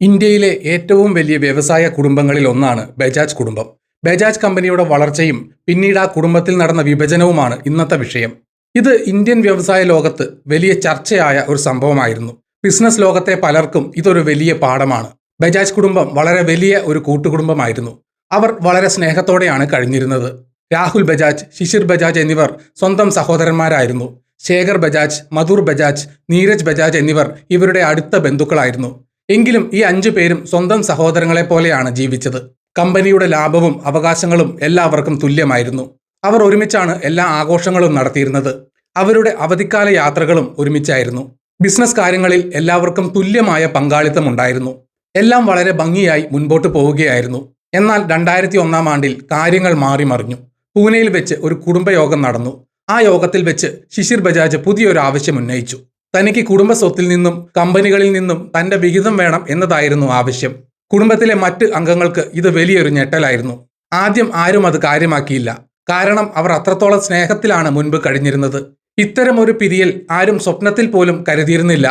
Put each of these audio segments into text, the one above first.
ഇന്ത്യയിലെ ഏറ്റവും വലിയ വ്യവസായ കുടുംബങ്ങളിൽ ഒന്നാണ് ബജാജ് കുടുംബം. ബജാജ് കമ്പനിയുടെ വളർച്ചയും പിന്നീട് ആ കുടുംബത്തിൽ നടന്ന വിഭജനവുമാണ് ഇന്നത്തെ വിഷയം. ഇത് ഇന്ത്യൻ വ്യവസായ ലോകത്ത് വലിയ ചർച്ചയായ ഒരു സംഭവമായിരുന്നു. ബിസിനസ് ലോകത്തെ പലർക്കും ഇതൊരു വലിയ പാഠമാണ്. ബജാജ് കുടുംബം വളരെ വലിയ ഒരു കൂട്ടുകുടുംബമായിരുന്നു. അവർ വളരെ സ്നേഹത്തോടെയാണ് കഴിഞ്ഞിരുന്നത്. രാഹുൽ ബജാജ്, ശിശിർ ബജാജ് എന്നിവർ സ്വന്തം സഹോദരന്മാരായിരുന്നു. ശേഖർ ബജാജ്, മധുർ ബജാജ്, നീരജ് ബജാജ് എന്നിവർ ഇവരുടെ അടുത്ത ബന്ധുക്കളായിരുന്നു. എങ്കിലും ഈ 5 പേരും സ്വന്തം സഹോദരങ്ങളെ പോലെയാണ് ജീവിച്ചത്. കമ്പനിയുടെ ലാഭവും അവകാശങ്ങളും എല്ലാവർക്കും തുല്യമായിരുന്നു. അവർ ഒരുമിച്ചാണ് എല്ലാ ആഘോഷങ്ങളും നടത്തിയിരുന്നത്. അവരുടെ അവധിക്കാല യാത്രകളും ഒരുമിച്ചായിരുന്നു. ബിസിനസ് കാര്യങ്ങളിൽ എല്ലാവർക്കും തുല്യമായ പങ്കാളിത്തം ഉണ്ടായിരുന്നു. എല്ലാം വളരെ ഭംഗിയായി മുൻപോട്ട് പോവുകയായിരുന്നു. എന്നാൽ 2001 ആണ്ടിൽ കാര്യങ്ങൾ മാറിമറിഞ്ഞു. പൂനെയിൽ വെച്ച് ഒരു കുടുംബയോഗം നടന്നു. ആ യോഗത്തിൽ വെച്ച് ശിശിർ ബജാജ് പുതിയൊരു ആവശ്യം ഉന്നയിച്ചു. തനിക്ക് കുടുംബ സ്വത്തിൽ നിന്നും കമ്പനികളിൽ നിന്നും തന്റെ വിഹിതം വേണം എന്നതായിരുന്നു ആവശ്യം. കുടുംബത്തിലെ മറ്റ് അംഗങ്ങൾക്ക് ഇത് വലിയൊരു ഞെട്ടലായിരുന്നു. ആദ്യം ആരും അത് കാര്യമാക്കിയില്ല. കാരണം അവർ അത്രത്തോളം സ്നേഹത്തിലാണ് മുൻപ് കഴിഞ്ഞിരുന്നത്. ഇത്തരമൊരു പിരിയൽ ആരും സ്വപ്നത്തിൽ പോലും കരുതിയിരുന്നില്ല.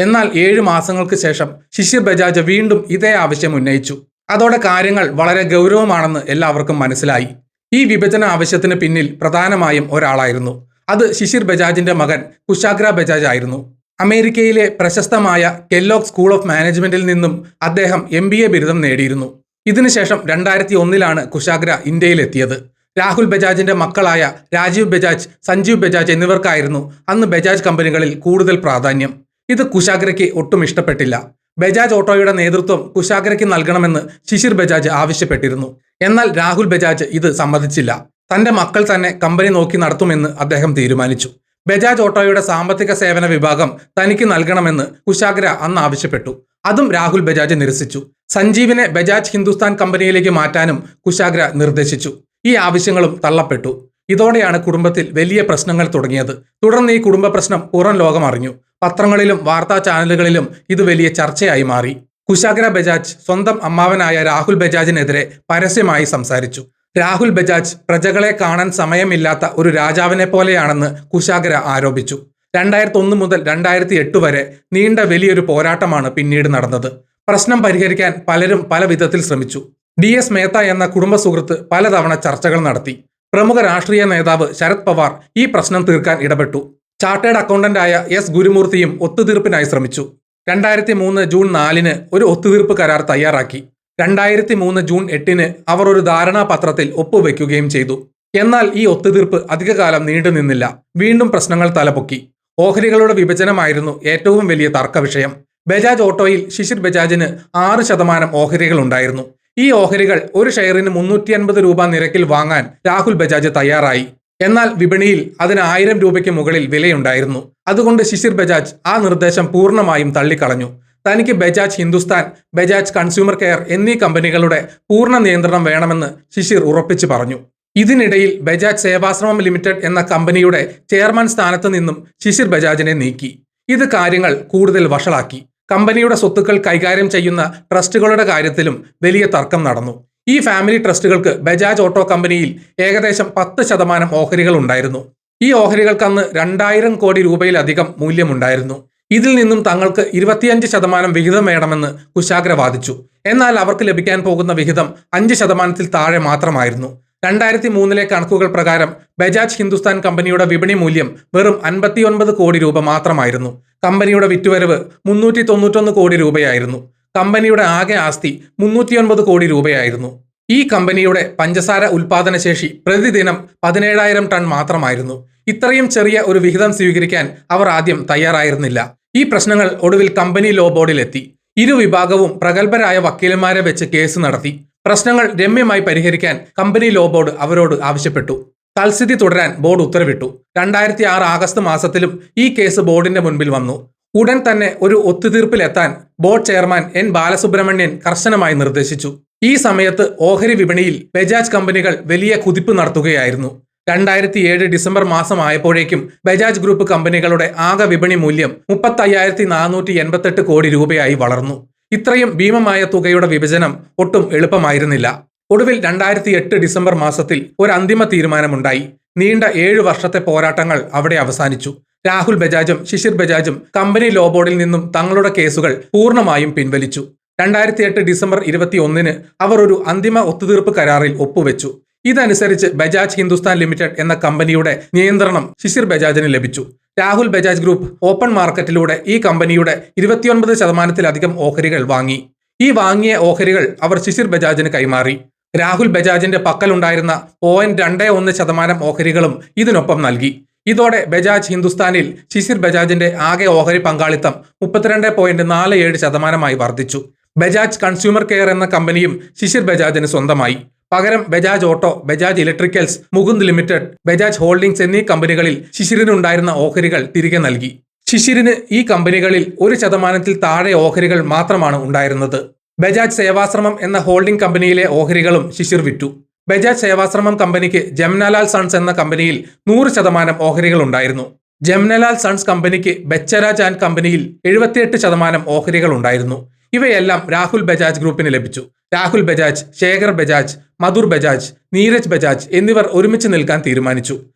എന്നാൽ 7 മാസങ്ങൾക്ക് ശേഷം ശിശിർ ബജാജ് വീണ്ടും ഇതേ ആവശ്യം ഉന്നയിച്ചു. അതോടെ കാര്യങ്ങൾ വളരെ ഗൗരവമാണെന്ന് എല്ലാവർക്കും മനസ്സിലായി. ഈ വിഭജന ആവശ്യത്തിന് പിന്നിൽ പ്രധാനമായും ഒരാളായിരുന്നു. അത് ശിശിർ ബജാജിന്റെ മകൻ കുശാഗ്ര ബജാജ് ആയിരുന്നു. അമേരിക്കയിലെ പ്രശസ്തമായ കെല്ലോഗ് സ്കൂൾ ഓഫ് മാനേജ്മെന്റിൽ നിന്നും അദ്ദേഹം MBA ബിരുദം നേടിയിരുന്നു. ഇതിനുശേഷം 2001 കുശാഗ്ര ഇന്ത്യയിലെത്തിയത്. രാഹുൽ ബജാജിന്റെ മക്കളായ രാജീവ് ബജാജ്, സഞ്ജീവ് ബജാജ് എന്നിവർക്കായിരുന്നു അന്ന് ബജാജ് കമ്പനികളിൽ കൂടുതൽ പ്രാധാന്യം. ഇത് കുശാഗ്രയ്ക്ക് ഒട്ടും ഇഷ്ടപ്പെട്ടില്ല. ബജാജ് ഓട്ടോയുടെ നേതൃത്വം കുശാഗ്രയ്ക്ക് നൽകണമെന്ന് ശിശിർ ബജാജ് ആവശ്യപ്പെട്ടിരുന്നു. എന്നാൽ രാഹുൽ ബജാജ് ഇത് സമ്മതിച്ചില്ല. തന്റെ മക്കൾ തന്നെ കമ്പനി നോക്കി നടത്തുമെന്ന് അദ്ദേഹം തീരുമാനിച്ചു. ബജാജ് ഓട്ടോയുടെ സാമ്പത്തിക സേവന വിഭാഗം തനിക്ക് നൽകണമെന്ന് കുശാഗ്ര അന്ന് ആവശ്യപ്പെട്ടു. അതും രാഹുൽ ബജാജ് നിരസിച്ചു. സഞ്ജീവിനെ ബജാജ് ഹിന്ദുസ്ഥാൻ കമ്പനിയിലേക്ക് മാറ്റാനും കുശാഗ്ര നിർദ്ദേശിച്ചു. ഈ ആവശ്യങ്ങളും തള്ളപ്പെട്ടു. ഇതോടെയാണ് കുടുംബത്തിൽ വലിയ പ്രശ്നങ്ങൾ തുടങ്ങിയത്. തുടർന്ന് ഈ കുടുംബ പ്രശ്നം പുറം ലോകം അറിഞ്ഞു. പത്രങ്ങളിലും വാർത്താ ചാനലുകളിലും ഇത് വലിയ ചർച്ചയായി മാറി. കുശാഗ്ര ബജാജ് സ്വന്തം അമ്മാവനായ രാഹുൽ ബജാജിനെതിരെ പരസ്യമായി സംസാരിച്ചു. രാഹുൽ ബജാജ് പ്രജകളെ കാണാൻ സമയമില്ലാത്ത ഒരു രാജാവിനെ പോലെയാണെന്ന് കുശാഗ്ര ആരോപിച്ചു. 2001 മുതൽ 2008 വരെ നീണ്ട വലിയൊരു പോരാട്ടമാണ് പിന്നീട് നടന്നത്. പ്രശ്നം പരിഹരിക്കാൻ പലരും പല വിധത്തിൽ ശ്രമിച്ചു. DS മേത്ത എന്ന കുടുംബ സുഹൃത്ത് പലതവണ ചർച്ചകൾ നടത്തി. പ്രമുഖ രാഷ്ട്രീയ നേതാവ് ശരത് പവാർ ഈ പ്രശ്നം തീർക്കാൻ ഇടപെട്ടു. ചാർട്ടേഡ് അക്കൗണ്ടന്റായ S ഗുരുമൂർത്തിയും ഒത്തുതീർപ്പിനായി ശ്രമിച്ചു. 2003 ജൂൺ 4 ഒരു ഒത്തുതീർപ്പ് കരാർ തയ്യാറാക്കി. 2003 ജൂൺ 8 അവർ ഒരു ധാരണാപത്രത്തിൽ ഒപ്പുവെക്കുകയും ചെയ്തു. എന്നാൽ ഈ ഒത്തുതീർപ്പ് അധികകാലം നീണ്ടുനിന്നില്ല. വീണ്ടും പ്രശ്നങ്ങൾ തലപൊക്കി. ഓഹരികളുടെ വിഭജനമായിരുന്നു ഏറ്റവും വലിയ തർക്ക വിഷയം. ബജാജ് ഓട്ടോയിൽ ശിശിർ ബജാജിന് 6% ഓഹരികൾ ഉണ്ടായിരുന്നു. ഈ ഓഹരികൾ ഒരു ഷെയറിന് 350 രൂപ നിരക്കിൽ വാങ്ങാൻ രാഹുൽ ബജാജ് തയ്യാറായി. എന്നാൽ വിപണിയിൽ അതിന് 1000 രൂപയ്ക്ക് മുകളിൽ വിലയുണ്ടായിരുന്നു. അതുകൊണ്ട് ശിശിർ ബജാജ് ആ നിർദ്ദേശം പൂർണ്ണമായും തള്ളിക്കളഞ്ഞു. തനിക്ക് ബജാജ് ഹിന്ദുസ്ഥാൻ, ബജാജ് കൺസ്യൂമർ കെയർ എന്നീ കമ്പനികളുടെ പൂർണ്ണ നിയന്ത്രണം വേണമെന്ന് ശിശിർ ഉറപ്പിച്ചു പറഞ്ഞു. ഇതിനിടയിൽ ബജാജ് സേവാശ്രമം ലിമിറ്റഡ് എന്ന കമ്പനിയുടെ ചെയർമാൻ സ്ഥാനത്ത് നിന്നും ശിശിർ ബജാജിനെ നീക്കി. ഇത് കാര്യങ്ങൾ കൂടുതൽ വഷളാക്കി. കമ്പനിയുടെ സ്വത്തുക്കൾ കൈകാര്യം ചെയ്യുന്ന ട്രസ്റ്റുകളുടെ കാര്യത്തിലും വലിയ തർക്കം നടന്നു. ഈ ഫാമിലി ട്രസ്റ്റുകൾക്ക് ബജാജ് ഓട്ടോ കമ്പനിയിൽ ഏകദേശം 10% ഓഹരികൾ ഉണ്ടായിരുന്നു. ഈ ഓഹരികൾക്ക് അന്ന് 2000 കോടി രൂപയിലധികം മൂല്യമുണ്ടായിരുന്നു. ഇതിൽ നിന്നും തങ്ങൾക്ക് 25% വിഹിതം വേണമെന്ന് കുശാഗ്ര വാദിച്ചു. എന്നാൽ അവർക്ക് ലഭിക്കാൻ പോകുന്ന വിഹിതം 5% താഴെ മാത്രമായിരുന്നു. 2003 കണക്കുകൾ പ്രകാരം ബജാജ് ഹിന്ദുസ്ഥാൻ കമ്പനിയുടെ വിപണി മൂല്യം വെറും 59 കോടി രൂപ മാത്രമായിരുന്നു. കമ്പനിയുടെ വിറ്റുവരവ് 391 കോടി രൂപയായിരുന്നു. കമ്പനിയുടെ ആകെ ആസ്തി 309 കോടി രൂപയായിരുന്നു. ഈ കമ്പനിയുടെ പഞ്ചസാര ഉൽപാദനശേഷി പ്രതിദിനം 17,000 ടൺ മാത്രമായിരുന്നു. ഇത്രയും ചെറിയ ഒരു വിഹിതം സ്വീകരിക്കാൻ അവർ ആദ്യം തയ്യാറായിരുന്നില്ല. ഈ പ്രശ്നങ്ങൾ ഒടുവിൽ കമ്പനി ലോ ബോർഡിലെത്തി. ഇരുവിഭാഗവും പ്രഗത്ഭരായ വക്കീലന്മാരെ വെച്ച് കേസ് നടത്തി. പ്രശ്നങ്ങൾ രമ്യമായി പരിഹരിക്കാൻ കമ്പനി ലോ ബോർഡ് അവരോട് ആവശ്യപ്പെട്ടു. തൽസ്ഥിതി തുടരാൻ ബോർഡ് ഉത്തരവിട്ടു. 2006 ആഗസ്റ്റ് മാസത്തിലും ഈ കേസ് ബോർഡിന്റെ മുൻപിൽ വന്നു. ഉടൻ തന്നെ ഒരു ഒത്തുതീർപ്പിലെത്താൻ ബോർഡ് ചെയർമാൻ N ബാലസുബ്രഹ്മണ്യൻ കർശനമായി നിർദ്ദേശിച്ചു. ഈ സമയത്ത് ഓഹരി വിപണിയിൽ ബജാജ് കമ്പനികൾ വലിയ കുതിപ്പ് നടത്തുകയായിരുന്നു. 2007 ഡിസംബർ മാസം ആയപ്പോഴേക്കും ബജാജ് ഗ്രൂപ്പ് കമ്പനികളുടെ ആകെ വിപണി മൂല്യം 35,488 കോടി രൂപയായി വളർന്നു. ഇത്രയും ഭീമമായ തുകയുടെ വിഭജനം ഒട്ടും എളുപ്പമായിരുന്നില്ല. ഒടുവിൽ 2008 ഡിസംബർ മാസത്തിൽ ഒരു അന്തിമ തീരുമാനമുണ്ടായി. നീണ്ട 7 വർഷത്തെ പോരാട്ടങ്ങൾ അവിടെ അവസാനിച്ചു. രാഹുൽ ബജാജും ശിശിർ ബജാജും കമ്പനി ലോ ബോർഡിൽ നിന്നും തങ്ങളുടെ കേസുകൾ പൂർണ്ണമായും പിൻവലിച്ചു. 2008 ഡിസംബർ 21 അവർ ഒരു അന്തിമ ഒത്തുതീർപ്പ് കരാറിൽ ഒപ്പുവെച്ചു. ഇതനുസരിച്ച് ബജാജ് ഹിന്ദുസ്ഥാൻ ലിമിറ്റഡ് എന്ന കമ്പനിയുടെ നിയന്ത്രണം ശിശിർ ബജാജിന് ലഭിച്ചു. രാഹുൽ ബജാജ് ഗ്രൂപ്പ് ഓപ്പൺ മാർക്കറ്റിലൂടെ ഈ കമ്പനിയുടെ 29%-ലധികം ഓഹരികൾ വാങ്ങി. ഈ വാങ്ങിയ ഓഹരികൾ അവർ ശിശിർ ബജാജിന് കൈമാറി. രാഹുൽ ബജാജിന്റെ പക്കലുണ്ടായിരുന്ന 0.21% ഓഹരികളും ഇതിനൊപ്പം നൽകി. ഇതോടെ ബജാജ് ഹിന്ദുസ്ഥാനിൽ ശിശിർ ബജാജിന്റെ ആകെ ഓഹരി പങ്കാളിത്തം 32.47% വർദ്ധിച്ചു. ബജാജ് കൺസ്യൂമർ കെയർ എന്ന കമ്പനിയും ശിശിർ ബജാജിന് സ്വന്തമായി. പകരം Bajaj auto, Bajaj electricals, Mukund limited, Bajaj holdings എന്നീ കമ്പനികളിൽ ശിശിറിനുണ്ടായിരുന്ന ഓഹരികൾ തിരികെ നൽകി. ശിശിറിന് ഈ കമ്പനികളിൽ 1% താഴെ ഓഹരികൾ മാത്രമാണ് ഉണ്ടായിരുന്നത്. ബജാജ് സേവാശ്രമം എന്ന ഹോൾഡിംഗ് കമ്പനിയിലെ ഓഹരികളും ശിശിർ വിറ്റു. ബജാജ് സേവാശ്രമം കമ്പനിക്ക് ജംനലാൽ സൺസ് എന്ന കമ്പനിയിൽ 100% ഓഹരികൾ ഉണ്ടായിരുന്നു. ജംനലാൽ സൺസ് കമ്പനിക്ക് ബച്ചരാജ് ആൻഡ് കമ്പനിയിൽ 78% ഓഹരികൾ ഉണ്ടായിരുന്നു. ഇവയെല്ലാം രാഹുൽ ബജാജ് ഗ്രൂപ്പിന് ലഭിച്ചു. രാഹുൽ ബജാജ്, ശേഖർ ബജാജ്, മധുർ ബജാജ്, നീരജ് ബജാജ് എന്നിവർ ഒരുമിച്ച് നിൽക്കാൻ തീരുമാനിച്ചു.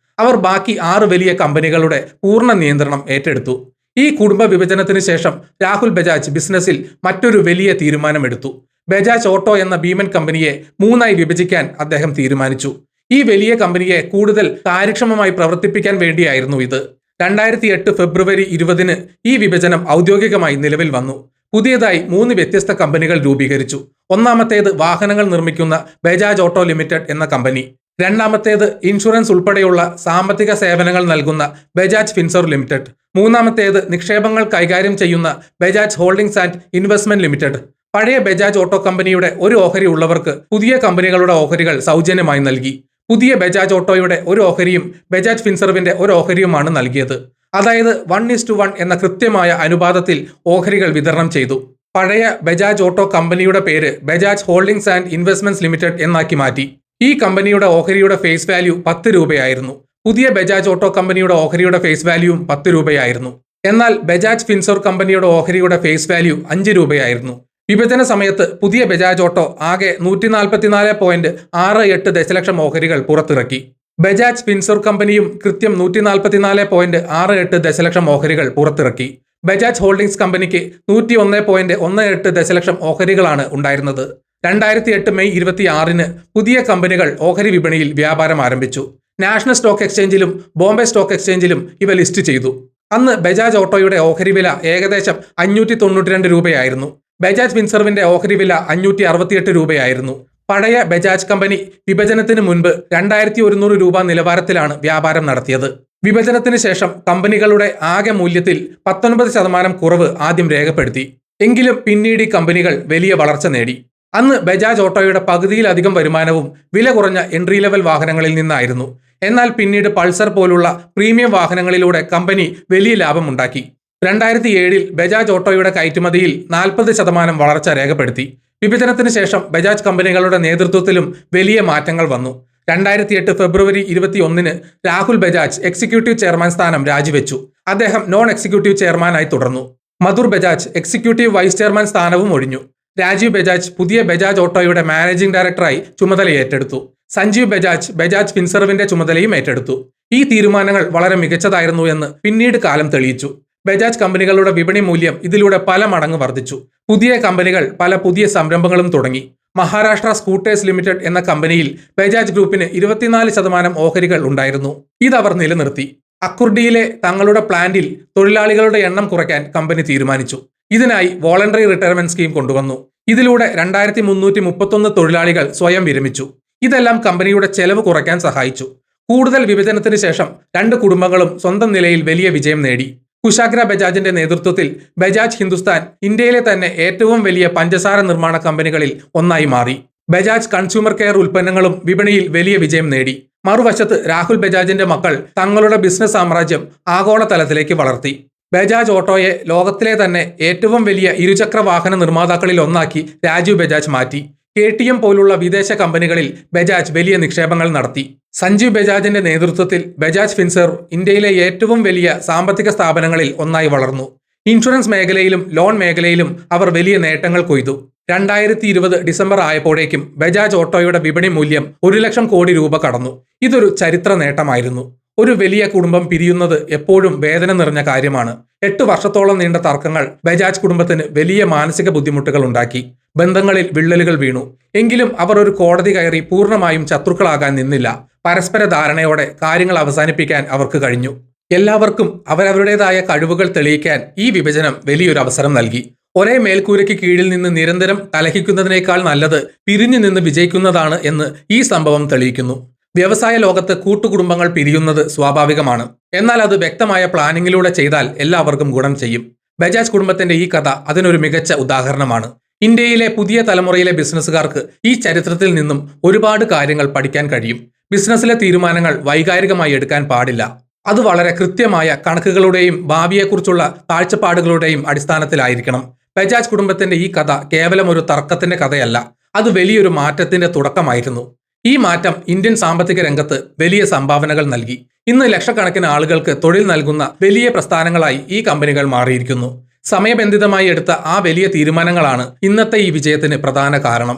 അവർ ബാക്കി 6 വലിയ കമ്പനികളുടെ പൂർണ്ണ നിയന്ത്രണം ഏറ്റെടുത്തു. ഈ കുടുംബ വിഭജനത്തിന് ശേഷം രാഹുൽ ബജാജ് ബിസിനസ്സിൽ മറ്റൊരു വലിയ തീരുമാനമെടുത്തു. ബജാജ് ഓട്ടോ എന്ന ഭീമൻ കമ്പനിയെ 3ആയി വിഭജിക്കാൻ അദ്ദേഹം തീരുമാനിച്ചു. ഈ വലിയ കമ്പനിയെ കൂടുതൽ കാര്യക്ഷമമായി പ്രവർത്തിപ്പിക്കാൻ വേണ്ടിയായിരുന്നു ഇത്. 2008 ഫെബ്രുവരി 20 ഈ വിഭജനം ഔദ്യോഗികമായി നിലവിൽ വന്നു. പുതിയതായി 3 വ്യത്യസ്ത കമ്പനികൾ രൂപീകരിച്ചു. ഒന്നാമത്തേത് വാഹനങ്ങൾ നിർമ്മിക്കുന്ന ബജാജ് ഓട്ടോ ലിമിറ്റഡ് എന്ന കമ്പനി. രണ്ടാമത്തേത് ഇൻഷുറൻസ് ഉൾപ്പെടെയുള്ള സാമ്പത്തിക സേവനങ്ങൾ നൽകുന്ന ബജാജ് ഫിൻസർവ് ലിമിറ്റഡ്. മൂന്നാമത്തേത് നിക്ഷേപങ്ങൾ കൈകാര്യം ചെയ്യുന്ന Bajaj holdings and investment limited. പഴയ ബജാജ് ഓട്ടോ കമ്പനിയുടെ ഒരു ഓഹരി ഉള്ളവർക്ക് പുതിയ കമ്പനികളുടെ ഓഹരികൾ സൗജന്യമായി നൽകി. പുതിയ ബജാജ് ഓട്ടോയുടെ ഒരു ഓഹരിയും ബജാജ് ഫിൻസർവിന്റെ ഒരു ഓഹരിയുമാണ് നൽകിയത്. അതായത് 1:1 എന്ന കൃത്യമായ അനുപാതത്തിൽ ഓഹരികൾ വിതരണം ചെയ്തു. പഴയ ബജാജ് ഓട്ടോ കമ്പനിയുടെ പേര് Bajaj holdings and investments limited എന്നാക്കി മാറ്റി. ഈ കമ്പനിയുടെ ഓഹരിയുടെ ഫേസ് വാല്യൂ 10 രൂപയായിരുന്നു. പുതിയ ബജാജ് ഓട്ടോ കമ്പനിയുടെ ഓഹരിയുടെ ഫേസ് വാല്യൂവും 10 രൂപയായിരുന്നു. എന്നാൽ ബജാജ് ഫിൻസർവ് കമ്പനിയുടെ ഓഹരിയുടെ ഫേസ് വാല്യൂ 5 രൂപയായിരുന്നു. വിഭജന സമയത്ത് പുതിയ ബജാജ് ഓട്ടോ ആകെ 144.68 ദശലക്ഷം ഓഹരികൾ പുറത്തിറക്കി. ബജാജ് ഫിൻസർവ് കമ്പനിയും കൃത്യം 144.68 ദശലക്ഷം ഓഹരികൾ പുറത്തിറക്കി. ബജാജ് ഹോൾഡിംഗ്സ് കമ്പനിക്ക് 101.18 ദശലക്ഷം ഓഹരികളാണ് ഉണ്ടായിരുന്നത്. 2008 മെയ് 26 പുതിയ കമ്പനികൾ ഓഹരി വിപണിയിൽ വ്യാപാരം ആരംഭിച്ചു. നാഷണൽ സ്റ്റോക്ക് എക്സ്ചേഞ്ചിലും ബോംബെ സ്റ്റോക്ക് എക്സ്ചേഞ്ചിലും ഇവ ലിസ്റ്റ് ചെയ്തു. അന്ന് ബജാജ് ഓട്ടോയുടെ ഓഹരി വില ഏകദേശം 592 രൂപയായിരുന്നു. ബജാജ് ഫിൻസർവിന്റെ ഓഹരി വില 568 രൂപയായിരുന്നു. പഴയ ബജാജ് കമ്പനി വിഭജനത്തിന് മുൻപ് 2100 രൂപ നിലവാരത്തിലാണ് വ്യാപാരം നടത്തിയത്. വിഭജനത്തിന് ശേഷം കമ്പനികളുടെ ആകെ മൂല്യത്തിൽ 19% കുറവ് ആദ്യം രേഖപ്പെടുത്തി. എങ്കിലും പിന്നീട് ഈ കമ്പനികൾ വലിയ വളർച്ച നേടി. അന്ന് ബജാജ് ഓട്ടോയുടെ പകുതിയിലധികം വരുമാനവും വില കുറഞ്ഞ എൻട്രി ലെവൽ വാഹനങ്ങളിൽ നിന്നായിരുന്നു. എന്നാൽ പിന്നീട് പൾസർ പോലുള്ള പ്രീമിയം വാഹനങ്ങളിലൂടെ കമ്പനി വലിയ ലാഭമുണ്ടാക്കി. 2007 ബജാജ് ഓട്ടോയുടെ കയറ്റുമതിയിൽ 40% വളർച്ച രേഖപ്പെടുത്തി. വിഭജനത്തിന് ശേഷം ബജാജ് കമ്പനികളുടെ നേതൃത്വത്തിലും വലിയ മാറ്റങ്ങൾ വന്നു. 2008 ഫെബ്രുവരി 21 രാഹുൽ ബജാജ് എക്സിക്യൂട്ടീവ് ചെയർമാൻ സ്ഥാനം രാജിവെച്ചു. അദ്ദേഹം നോൺ എക്സിക്യൂട്ടീവ് ചെയർമാനായി തുടർന്നു. Madhur Bajaj executive vice chairman സ്ഥാനവും ഒഴിഞ്ഞു. രാജീവ് ബജാജ് പുതിയ ബജാജ് ഓട്ടോയുടെ മാനേജിംഗ് ഡയറക്ടറായി ചുമതല ഏറ്റെടുത്തു. സഞ്ജീവ് ബജാജ് ബജാജ് ഫിൻസർവിന്റെ ചുമതലയും ഏറ്റെടുത്തു. ഈ തീരുമാനങ്ങൾ വളരെ മികച്ചതായിരുന്നു എന്ന് പിന്നീട് കാലം തെളിയിച്ചു. ബജാജ് കമ്പനികളുടെ വിപണി മൂല്യം ഇതിലൂടെ പല മടങ്ങ് വർദ്ധിച്ചു. പുതിയ കമ്പനികൾ പല പുതിയ സംരംഭങ്ങളും തുടങ്ങി. മഹാരാഷ്ട്ര സ്കൂട്ടേഴ്സ് ലിമിറ്റഡ് എന്ന കമ്പനിയിൽ ബജാജ് ഗ്രൂപ്പിന് 24% ഓഹരികൾ ഉണ്ടായിരുന്നു. ഇതവർ നിലനിർത്തി. അക്കുർഡിയിലെ തങ്ങളുടെ പ്ലാന്റിൽ തൊഴിലാളികളുടെ എണ്ണം കുറയ്ക്കാൻ കമ്പനി തീരുമാനിച്ചു. ഇതിനായി വോളണ്ടറി റിട്ടയർമെന്റ് സ്കീം കൊണ്ടുവന്നു. ഇതിലൂടെ 2331 തൊഴിലാളികൾ സ്വയം വിരമിച്ചു. ഇതെല്ലാം കമ്പനിയുടെ ചെലവ് കുറയ്ക്കാൻ സഹായിച്ചു. കൂടുതൽ വിഭജനത്തിന് ശേഷം 2 കുടുംബങ്ങളും സ്വന്തം നിലയിൽ വലിയ വിജയം നേടി. കുശാഗ്ര ബജാജിന്റെ നേതൃത്വത്തിൽ ബജാജ് ഹിന്ദുസ്ഥാൻ ഇന്ത്യയിലെ തന്നെ ഏറ്റവും വലിയ പഞ്ചസാര നിർമ്മാണ കമ്പനികളിൽ ഒന്നായി മാറി. ബജാജ് കൺസ്യൂമർ കെയർ ഉൽപ്പന്നങ്ങളും വിപണിയിൽ വലിയ വിജയം നേടി. മറുവശത്ത് രാഹുൽ ബജാജിന്റെ മക്കൾ തങ്ങളുടെ ബിസിനസ് സാമ്രാജ്യം ആഗോളതലത്തിലേക്ക് വളർത്തി. ബജാജ് ഓട്ടോയെ ലോകത്തിലെ തന്നെ ഏറ്റവും വലിയ ഇരുചക്ര വാഹന നിർമ്മാതാക്കളിൽ ഒന്നാക്കി രാജീവ് ബജാജ് മാറ്റി. KTM പോലുള്ള വിദേശ കമ്പനികളിൽ ബജാജ് വലിയ നിക്ഷേപങ്ങൾ നടത്തി. സഞ്ജീവ് ബജാജിന്റെ നേതൃത്വത്തിൽ ബജാജ് ഫിൻസർവ് ഇന്ത്യയിലെ ഏറ്റവും വലിയ സാമ്പത്തിക സ്ഥാപനങ്ങളിൽ ഒന്നായി വളർന്നു. ഇൻഷുറൻസ് മേഖലയിലും ലോൺ മേഖലയിലും അവർ വലിയ നേട്ടങ്ങൾ കൊയ്തു. 2020 ഡിസംബർ ആയപ്പോഴേക്കും ബജാജ് ഓട്ടോയുടെ വിപണി മൂല്യം 1 ലക്ഷം കോടി രൂപ കടന്നു. ഇതൊരു ചരിത്ര നേട്ടമായിരുന്നു. ഒരു വലിയ കുടുംബം പിരിയുന്നത് എപ്പോഴും വേദന നിറഞ്ഞ കാര്യമാണ്. 8 വർഷത്തോളം നീണ്ട തർക്കങ്ങൾ ബജാജ് കുടുംബത്തിന് വലിയ മാനസിക ബുദ്ധിമുട്ടുകൾ ഉണ്ടാക്കി. ബന്ധങ്ങളിൽ വിള്ളലുകൾ വീണു. എങ്കിലും അവർ ഒരു കോടതി കയറി പൂർണ്ണമായും ശത്രുക്കളാകാൻ നിന്നില്ല. പരസ്പര ധാരണയോടെ കാര്യങ്ങൾ അവസാനിപ്പിക്കാൻ അവർക്ക് കഴിഞ്ഞു. എല്ലാവർക്കും അവരവരുടേതായ കഴിവുകൾ തെളിയിക്കാൻ ഈ വിഭജനം വലിയൊരു അവസരം നൽകി. ഒരേ മേൽക്കൂരയ്ക്ക് കീഴിൽ നിന്ന് നിരന്തരം കലഹിക്കുന്നതിനേക്കാൾ നല്ലത് പിരിഞ്ഞു നിന്ന് വിജയിക്കുന്നതാണ് എന്ന് ഈ സംഭവം തെളിയിക്കുന്നു. വ്യവസായ ലോകത്ത് കൂട്ടുകുടുംബങ്ങൾ പിരിയുന്നത് സ്വാഭാവികമാണ്. എന്നാൽ അത് വ്യക്തമായ പ്ലാനിങ്ങിലൂടെ ചെയ്താൽ എല്ലാവർക്കും ഗുണം ചെയ്യും. ബജാജ് കുടുംബത്തിന്റെ ഈ കഥ അതിനൊരു മികച്ച ഉദാഹരണമാണ്. ഇന്ത്യയിലെ പുതിയ തലമുറയിലെ ബിസിനസ്സുകാർക്ക് ഈ ചരിത്രത്തിൽ നിന്നും ഒരുപാട് കാര്യങ്ങൾ പഠിക്കാൻ കഴിയും. ബിസിനസ്സിലെ തീരുമാനങ്ങൾ വൈകാരികമായി എടുക്കാൻ പാടില്ല. അത് വളരെ കൃത്യമായ കണക്കുകളുടെയും ഭാവിയെക്കുറിച്ചുള്ള കാഴ്ചപ്പാടുകളുടെയും അടിസ്ഥാനത്തിലായിരിക്കണം. ബജാജ് കുടുംബത്തിന്റെ ഈ കഥ കേവലം ഒരു തർക്കത്തിന്റെ കഥയല്ല, അത് വലിയൊരു മാറ്റത്തിന്റെ തുടക്കമായിരുന്നു. ഈ മാറ്റം ഇന്ത്യൻ സാമ്പത്തിക രംഗത്ത് വലിയ സംഭാവനകൾ നൽകി. ഇന്ന് ലക്ഷക്കണക്കിന് ആളുകൾക്ക് തൊഴിൽ നൽകുന്ന വലിയ പ്രസ്ഥാനങ്ങളായി ഈ കമ്പനികൾ മാറിയിരിക്കുന്നു. സമയബന്ധിതമായി എടുത്ത ആ വലിയ തീരുമാനങ്ങളാണ് ഇന്നത്തെ ഈ വിജയത്തിന് പ്രധാന കാരണം.